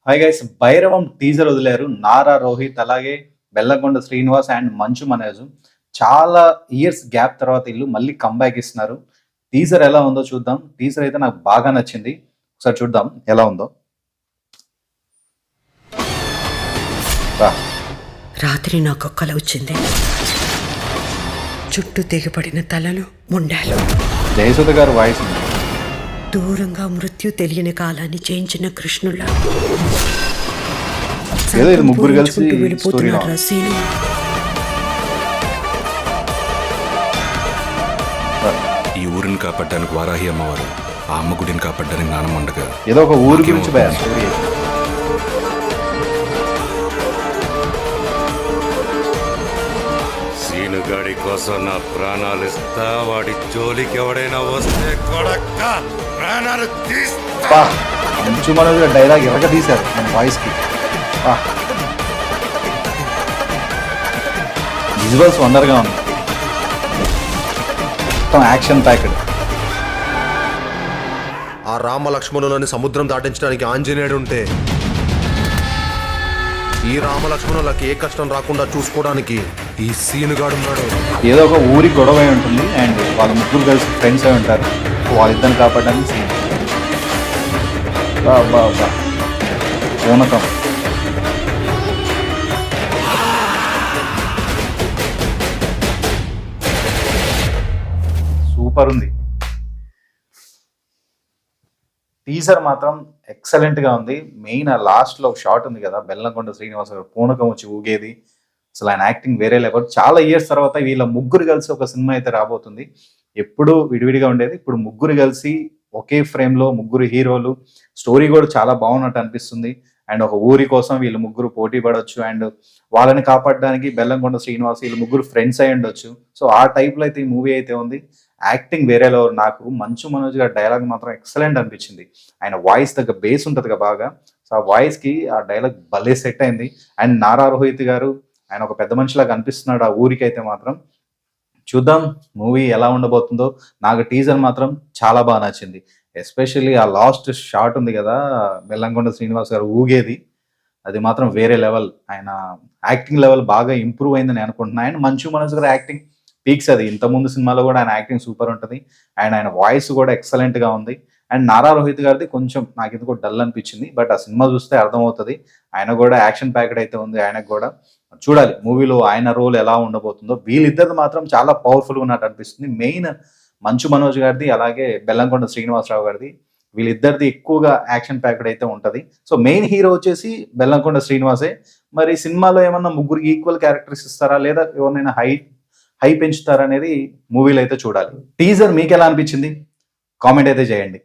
Hi guys, Bhairavam teaser వదిలారు. నారా రోహిత్ అలాగే Bellamkonda Srinivas and Manchu Manoj చాలా ఇయర్స్ గ్యాప్ తర్వాత వీళ్ళు మళ్ళీ కంబ్యాక్ ఇస్తున్నారు. టీజర్ ఎలా ఉందో చూద్దాం. టీజర్ అయితే నాకు బాగా నచ్చింది. ఒకసారి చూద్దాం ఎలా ఉందో. రాత్రి నాకు కల వచ్చింది. చుట్టూ తెగిపడిన తలలు, ముండాలు, జయసుధ గారు వాయిస్ ఉంది. దూరంగా మృత్యు తెలియని కాలాన్ని చేయించిన కృష్ణుల ఏదో ఇది ముగ్గురు కలిసి వెళ్ళిపోతున్నారు. రసీను ఈ ఊరిని కాపాడడానికి వారాహి అమ్మవారు, ఆ అమ్మ గుడిని కాపాడడానికి నానమ్మ ఉండగా ఏదో ఒక ఊరి గురించి స్టోరీ. సీనుగాడి కోసం నా ప్రాణాలు ఇస్తా, వాడి జోలికి ఎవడైనా వస్తే కొడక్క ప్రాణాలు తీస్తా. మంచు మనోజ్ డైలాగ్ ఎరగ తీశారు మన వాయిస్ కి. విజువల్స్ వండర్గా ఉంది. మొత్తం యాక్షన్ ప్యాక్డ్. ఆ రామ లక్ష్మణులని సముద్రం దాటించడానికి ఆంజనేయుడు ఉంటే, ఈ రామ లక్ష్మణులకి ఏ కష్టం రాకుండా చూసుకోవడానికి ఈ సీనుగాడున్నాడు. ఏదో ఒక ఊరి గొడవ అయి ఉంటుంది అండ్ వాళ్ళ ముగ్గురు కలిసి ఫ్రెండ్స్ అయి ఉంటారు. వాళ్ళిద్దరిని కాపాడడానికి సీన్. పూనకం. సూపర్ ఉంది. టీజర్ మాత్రం ఎక్సలెంట్ గా ఉంది. మెయిన్ ఆ లాస్ట్ లో ఒక షాట్ ఉంది కదా, బెల్లంకొండ శ్రీనివాస్ గారు పూనకం వచ్చి ఊగేది. అసలు ఆయన యాక్టింగ్ వేరే లెవెల్. చాలా ఇయర్స్ తర్వాత వీళ్ళ ముగ్గురు కలిసి ఒక సినిమా అయితే రాబోతుంది. ఎప్పుడు విడివిడిగా ఉండేది, ఇప్పుడు ముగ్గురు కలిసి ఒకే ఫ్రేమ్ లో ముగ్గురు హీరోలు. స్టోరీ కూడా చాలా బాగున్నట్టు అనిపిస్తుంది. అండ్ ఒక ఊరి కోసం వీళ్ళు ముగ్గురు పోటీ పడవచ్చు అండ్ వాళ్ళని కాపాడడానికి బెల్లంకొండ శ్రీనివాస్ వీళ్ళు ముగ్గురు ఫ్రెండ్స్ అయి ఉండొచ్చు. సో ఆ టైప్ లో అయితే ఈ మూవీ అయితే ఉంది. యాక్టింగ్ వేరే లెవెల్. నాకు మంచు మనోజ్ గారి డైలాగ్ మాత్రం ఎక్సలెంట్ అనిపించింది. ఆయన వాయిస్ దగ్గర బేస్ ఉంటుంది కదా బాగా. సో ఆ వాయిస్ కి ఆ డైలాగ్ భలే సెట్ అయింది. అండ్ నారా రోహిత్ గారు ఆయన ఒక పెద్ద మనిషిలాగా అనిపిస్తున్నాడు ఆ ఊరికి అయితే మాత్రం. చూద్దాం మూవీ ఎలా ఉండబోతుందో. నాకు టీజర్ మాత్రం చాలా బాగా నచ్చింది. ఎస్పెషల్లీ ఆ లాస్ట్ షాట్ ఉంది కదా, బెల్లంకొండ శ్రీనివాస్ గారు ఊగేది, అది మాత్రం వేరే లెవెల్. ఆయన యాక్టింగ్ లెవెల్ బాగా ఇంప్రూవ్ అయిందని అనుకుంటున్నాను. అండ్ మంచు మనోజ్ గారి యాక్టింగ్ పీక్స్. అది ఇంతకుముందు సినిమాలో కూడా ఆయన యాక్టింగ్ సూపర్ ఉంటుంది. అండ్ ఆయన వాయిస్ కూడా ఎక్సలెంట్ గా ఉంది. అండ్ నారా రోహిత్ గారిది కొంచెం నాకు ఎందుకో డల్ అనిపించింది. బట్ ఆ సినిమా చూస్తే అర్థమవుతుంది. ఆయన కూడా యాక్షన్ ప్యాకెడ్ అయితే ఉంది. ఆయనకు కూడా చూడాలి మూవీలో ఆయన రోల్ ఎలా ఉండబోతుందో. వీళ్ళిద్దరిది మాత్రం చాలా పవర్ఫుల్ ఉన్నట్టు అనిపిస్తుంది. మెయిన్ మంచు మనోజ్ గారిది అలాగే బెల్లంకొండ శ్రీనివాసరావు గారిది, వీళ్ళిద్దరిది ఎక్కువగా యాక్షన్ ప్యాకెడ్ అయితే ఉంటది. సో మెయిన్ హీరో వచ్చేసి బెల్లంకొండ శ్రీనివాసే. మరి సినిమాలో ఏమన్నా ముగ్గురికి ఈక్వల్ క్యారెక్టర్స్ ఇస్తారా లేదా ఎవరినైనా హై పెంచుతారా అనేది మూవీలో అయితే చూడాలి. టీజర్ మీకు ఎలా అనిపించింది కామెంట్ అయితే చేయండి.